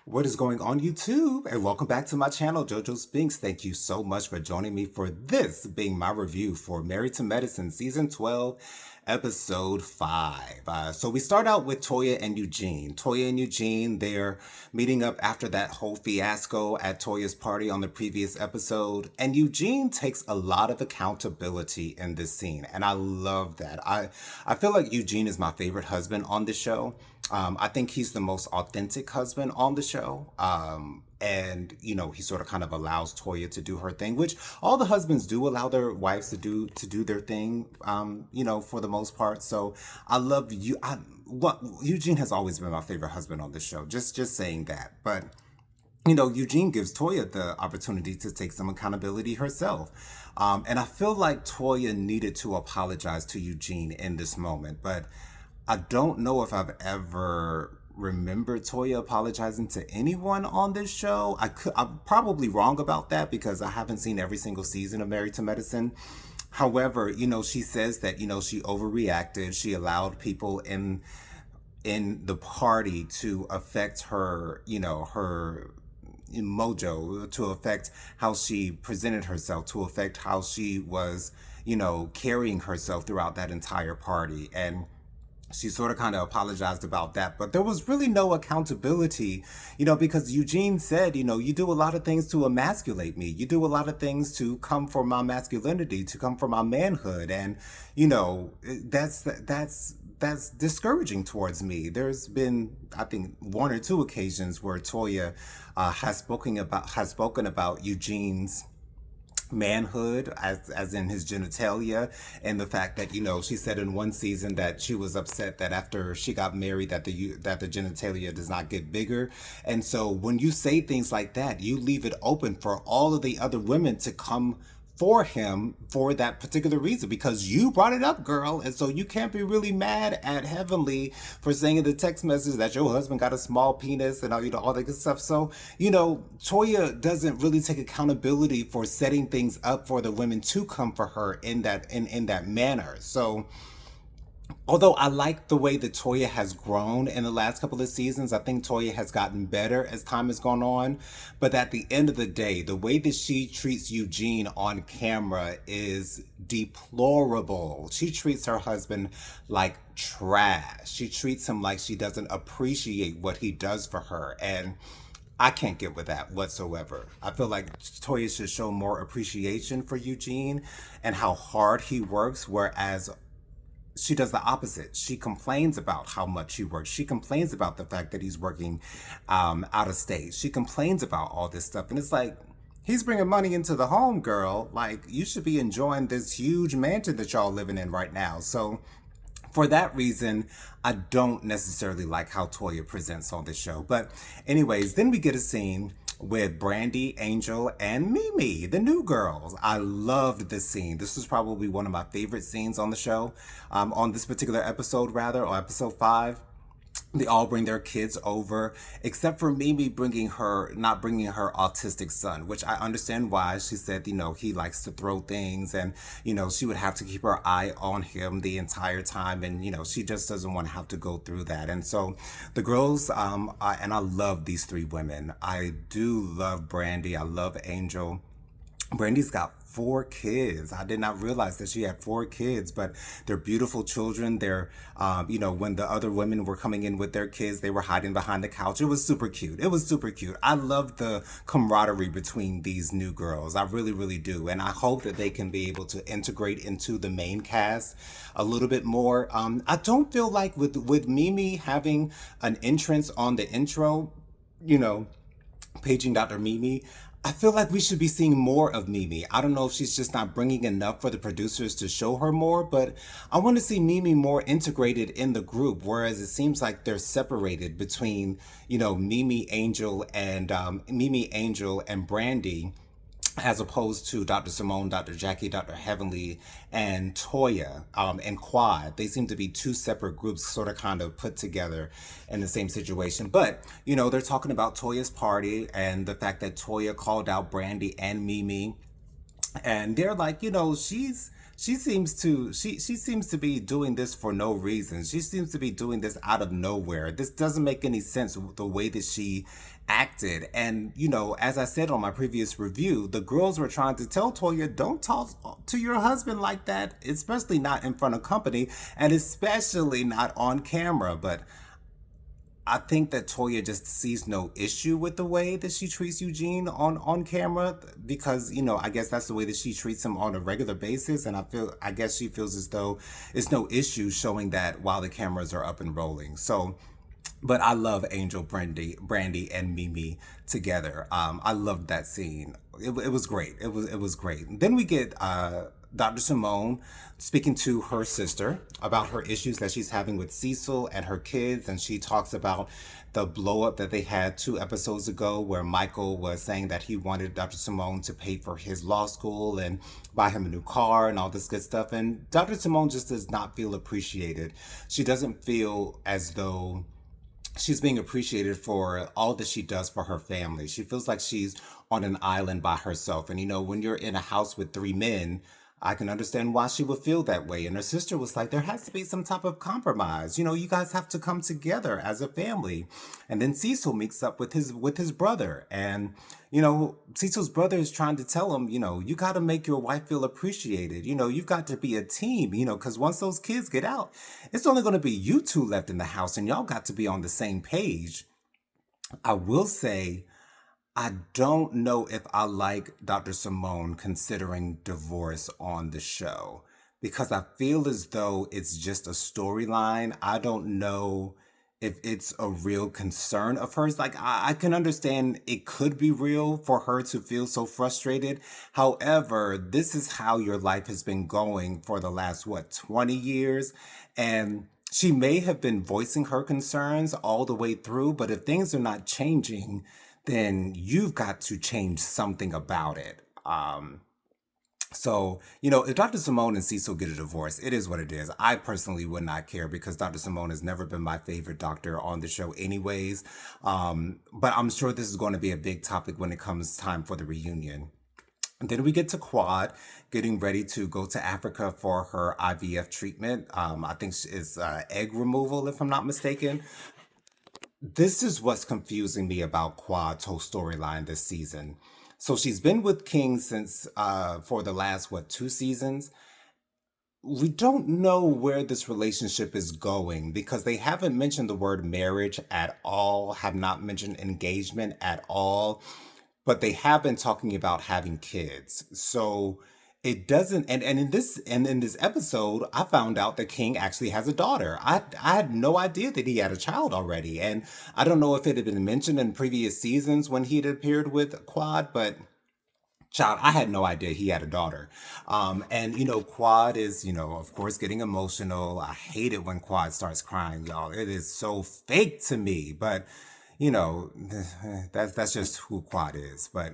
What is going on YouTube? And welcome back to my channel, JoJo Spinks. Thank you so much for joining me for this being my review for Married to Medicine Season 12, Episode 5. So we start out with Toya and Eugene. Toya and Eugene, they're meeting up after that whole fiasco at Toya's party on the previous episode. And Eugene takes a lot of accountability in this scene. And I love that. I feel like Eugene is my favorite husband on the show. I think he's the most authentic husband on the show. And he sort of kind of allows Toya to do her thing, which all the husbands do allow their wives to do their thing, for the most part. So I love you. Eugene has always been my favorite husband on the show. Just saying that. But Eugene gives Toya the opportunity to take some accountability herself. And I feel like Toya needed to apologize to Eugene in this moment, but I don't know if I've ever remembered Toya apologizing to anyone on this show. I'm probably wrong about that because I haven't seen every single season of Married to Medicine. However, she says that, she overreacted. She allowed people in the party to affect her, her mojo, to affect how she presented herself, to affect how she was, carrying herself throughout that entire party. And she sort of kind of apologized about that, but there was really no accountability, because Eugene said, you do a lot of things to emasculate me. You do a lot of things to come for my masculinity, to come for my manhood. And, that's discouraging towards me. There's been, I think, one or two occasions where Toya has spoken about Eugene's manhood as in his genitalia, and the fact that she said in one season that she was upset that after she got married that the genitalia does not get bigger. And so when you say things like that, you leave it open for all of the other women to come for him for that particular reason, because you brought it up, girl. And so you can't be really mad at Heavenly for saying in the text message that your husband got a small penis and all that good stuff. So Toya doesn't really take accountability for setting things up for the women to come for her in that manner. So although I like the way that Toya has grown in the last couple of seasons, I think Toya has gotten better as time has gone on. But at the end of the day, the way that she treats Eugene on camera is deplorable. She treats her husband like trash. She treats him like she doesn't appreciate what he does for her. And I can't get with that whatsoever. I feel like Toya should show more appreciation for Eugene and how hard he works, whereas she does the opposite. She complains about how much he works. She complains about the fact that he's working out of state. She complains about all this stuff. And it's like, he's bringing money into the home, girl. Like, you should be enjoying this huge mansion that y'all living in right now. So for that reason, I don't necessarily like how Toya presents on this show. But anyways, then we get a scene with Brandy, Angel, and Mimi, the new girls. I loved this scene. This was probably one of my favorite scenes on the show, on this particular episode, rather, or episode 5. They all bring their kids over, except for Mimi not bringing her autistic son, which I understand why. She said, he likes to throw things, and, she would have to keep her eye on him the entire time. And, she just doesn't want to have to go through that. And so the girls, and I love these 3 women. I do love Brandy. I love Angel. Brandy's got 4 kids. I did not realize that she had 4 kids, but they're beautiful children. They're, when the other women were coming in with their kids, they were hiding behind the couch. It was super cute. It was super cute. I love the camaraderie between these new girls. I really, really do. And I hope that they can be able to integrate into the main cast a little bit more. I don't feel like with Mimi having an entrance on the intro, paging Dr. Mimi, I feel like we should be seeing more of Mimi. I don't know if she's just not bringing enough for the producers to show her more, but I want to see Mimi more integrated in the group, whereas it seems like they're separated between, Mimi, Angel, and Brandy, as opposed to Dr. Simone, Dr. Jackie, Dr. Heavenly, and Toya, and Quad. They seem to be 2 separate groups sort of kind of put together in the same situation. But, they're talking about Toya's party and the fact that Toya called out Brandy and Mimi. And they're like, she's she seems to be doing this for no reason. She seems to be doing this out of nowhere. This doesn't make any sense with the way that she acted. And as I said on my previous review, the girls were trying to tell Toya, don't talk to your husband like that, especially not in front of company, and especially not on camera. But I think that Toya just sees no issue with the way that she treats Eugene on camera, because I guess that's the way that she treats him on a regular basis, and I guess she feels as though it's no issue showing that while the cameras are up and rolling. So, but I love Angel, Brandy, and Mimi together. I loved that scene. It was great. It was great. Then we get Dr. Simone speaking to her sister about her issues that she's having with Cecil and her kids, and she talks about the blow up that they had 2 episodes ago, where Michael was saying that he wanted Dr. Simone to pay for his law school and buy him a new car and all this good stuff. And Dr. Simone just does not feel appreciated. She doesn't feel as though she's being appreciated for all that she does for her family. She feels like she's on an island by herself. And when you're in a house with 3 men, I can understand why she would feel that way. And her sister was like, there has to be some type of compromise. You guys have to come together as a family. And then Cecil meets up with his brother. And Cecil's brother is trying to tell him, you got to make your wife feel appreciated. You've got to be a team, because once those kids get out, it's only going to be you two left in the house, and y'all got to be on the same page. I will say, I don't know if I like Dr. Simone considering divorce on the show, because I feel as though it's just a storyline. I don't know if it's a real concern of hers. Like, I can understand it could be real for her to feel so frustrated. However, this is how your life has been going for the last, what, 20 years? And she may have been voicing her concerns all the way through, but if things are not changing, then you've got to change something about it. So, if Dr. Simone and Cecil get a divorce, it is what it is. I personally would not care, because Dr. Simone has never been my favorite doctor on the show anyways. But I'm sure this is going to be a big topic when it comes time for the reunion. And then we get to Quad getting ready to go to Africa for her IVF treatment. I think it's egg removal, if I'm not mistaken. This is what's confusing me about Quad's whole storyline this season. So she's been with King since for the last, what, 2 seasons. We don't know where this relationship is going, because they haven't mentioned the word marriage at all, have not mentioned engagement at all, but they have been talking about having kids. So it doesn't, and in this episode, I found out that King actually has a daughter. I had no idea that he had a child already. And I don't know if it had been mentioned in previous seasons when he'd appeared with Quad, but child, I had no idea he had a daughter. And Quad is, of course, getting emotional. I hate it when Quad starts crying, y'all. It is so fake to me, but you know, that's just who Quad is. But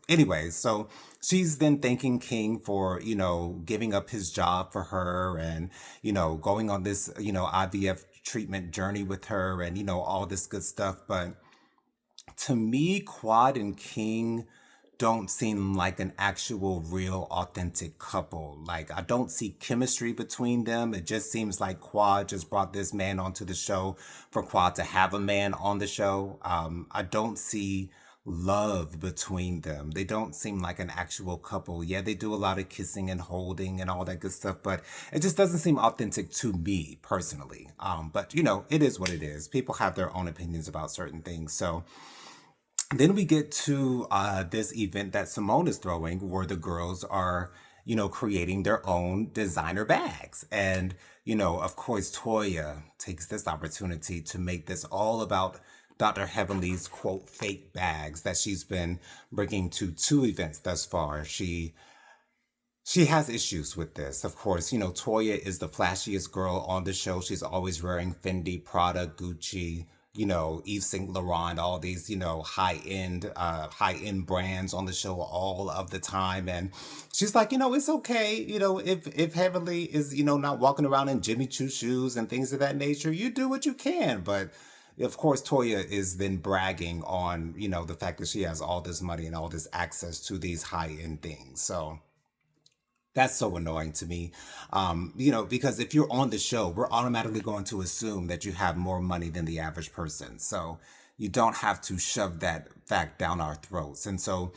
anyway, so she's then thanking King for giving up his job for her, and going on this IVF treatment journey with her, and all this good stuff. But to me, Quad and King don't seem like an actual, real, authentic couple. Like, I don't see chemistry between them. It just seems like Quad just brought this man onto the show for Quad to have a man on the show. I don't see love between them. They don't seem like an actual couple. Yeah, they do a lot of kissing and holding and all that good stuff, but it just doesn't seem authentic to me personally. But it is what it is. People have their own opinions about certain things. So then we get to this event that Simone is throwing, where the girls are, creating their own designer bags. And, of course, Toya takes this opportunity to make this all about Dr. Heavenly's, quote, fake bags that she's been bringing to 2 events thus far. She has issues with this. Of course, Toya is the flashiest girl on the show. She's always wearing Fendi, Prada, Gucci, Yves Saint Laurent, all these, high end brands on the show all of the time. And she's like, it's okay, if Heavenly is, not walking around in Jimmy Choo shoes and things of that nature, you do what you can. But of course, Toya is then bragging on, the fact that she has all this money and all this access to these high end things. So That's so annoying to me. Because if you're on the show, we're automatically going to assume that you have more money than the average person. So you don't have to shove that fact down our throats. And so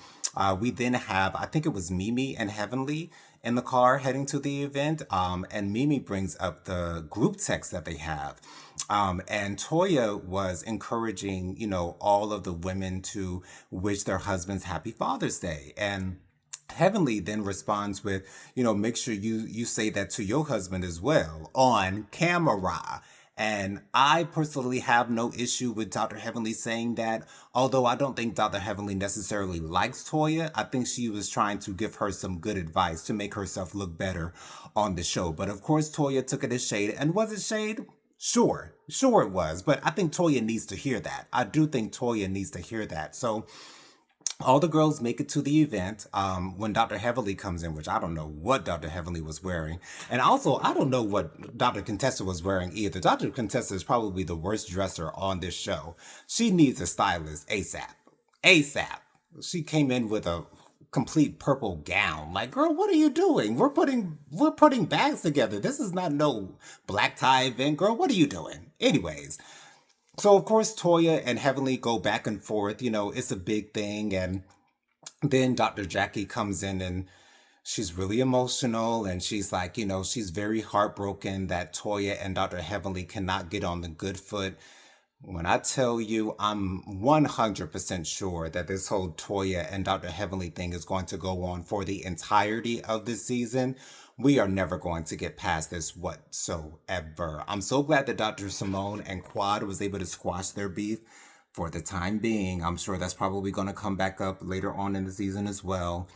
we then have, I think it was Mimi and Heavenly in the car heading to the event. And Mimi brings up the group text that they have. And Toya was encouraging, all of the women to wish their husbands happy Father's Day. And Heavenly then responds with, make sure you say that to your husband as well on camera. And I personally have no issue with Dr. Heavenly saying that, although I don't think Dr. Heavenly necessarily likes Toya. I think she was trying to give her some good advice to make herself look better on the show. But of course, Toya took it as shade. And was it shade? Sure it was. But I think Toya needs to hear that. I do think Toya needs to hear that. So all the girls make it to the event when Dr. Heavenly comes in, which I don't know what Dr. Heavenly was wearing. And also, I don't know what Dr. Contessa was wearing either. Dr. Contessa is probably the worst dresser on this show. She needs a stylist ASAP. ASAP. She came in with a complete purple gown. Like, girl, what are you doing? We're putting bags together. This is not no black tie event, girl. What are you doing? Anyways, so of course Toya and Heavenly go back and forth. It's a big thing, and then Dr. Jackie comes in and she's really emotional, and she's like, she's very heartbroken that Toya and Dr. Heavenly cannot get on the good foot. When I tell you, I'm 100% sure that this whole Toya and Dr. Heavenly thing is going to go on for the entirety of this season. We are never going to get past this whatsoever. I'm so glad that Dr. Simone and Quad was able to squash their beef for the time being. I'm sure that's probably going to come back up later on in the season as well.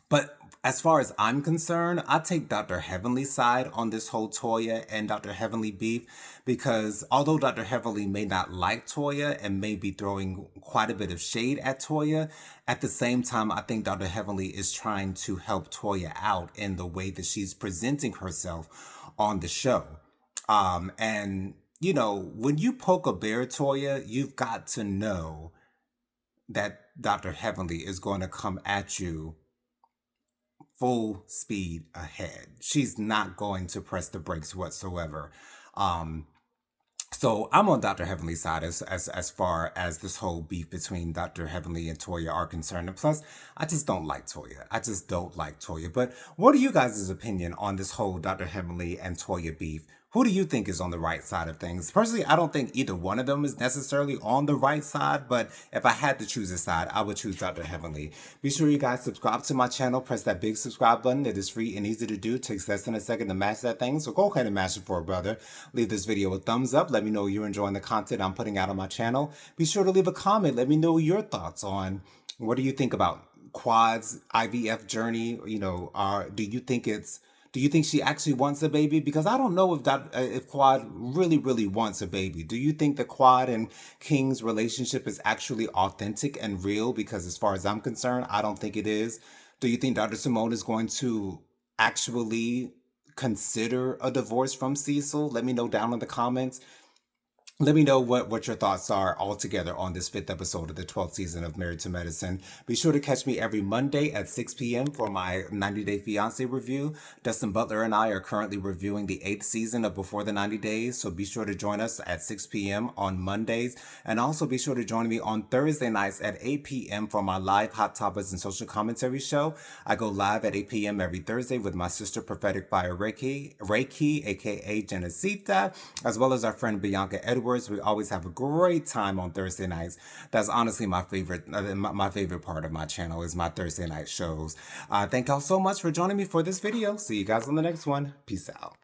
But as far as I'm concerned, I take Dr. Heavenly's side on this whole Toya and Dr. Heavenly beef, because although Dr. Heavenly may not like Toya and may be throwing quite a bit of shade at Toya, at the same time, I think Dr. Heavenly is trying to help Toya out in the way that she's presenting herself on the show. And when you poke a bear, Toya, you've got to know that Dr. Heavenly is going to come at you full speed ahead. She's not going to press the brakes whatsoever. Um, so I'm on Dr. Heavenly's side as far as this whole beef between Dr. Heavenly and Toya are concerned. And plus, I just don't like Toya. I just don't like Toya. But what are you guys' opinion on this whole Dr. Heavenly and Toya beef? Who do you think is on the right side of things? Personally, I don't think either one of them is necessarily on the right side, but if I had to choose a side, I would choose Dr. Heavenly. Be sure you guys subscribe to my channel. Press that big subscribe button. It is free and easy to do. It takes less than a second to mash that thing, so go ahead and mash it for a brother. Leave this video a thumbs up. Let me know you're enjoying the content I'm putting out on my channel. Be sure to leave a comment. Let me know your thoughts on what do you think about Quad's IVF journey. Do you think she actually wants a baby? Because I don't know if Quad really, really wants a baby. Do you think the Quad and King's relationship is actually authentic and real? Because as far as I'm concerned, I don't think it is. Do you think Dr. Simone is going to actually consider a divorce from Cecil? Let me know down in the comments. Let me know what your thoughts are altogether on this 5th episode of the 12th season of Married to Medicine. Be sure to catch me every Monday at 6 p.m. for my 90 Day Fiancé review. Dustin Butler and I are currently reviewing the 8th season of Before the 90 Days, so be sure to join us at 6 p.m. on Mondays. And also be sure to join me on Thursday nights at 8 p.m. for my live Hot Topics and Social Commentary show. I go live at 8 p.m. every Thursday with my sister Prophetic Fire Reiki, aka Genesita, as well as our friend Bianca Edwards. We always have a great time on Thursday nights. That's honestly my favorite part of my channel is my Thursday night shows. Thank y'all so much for joining me for this video. See you guys on the next one. Peace out.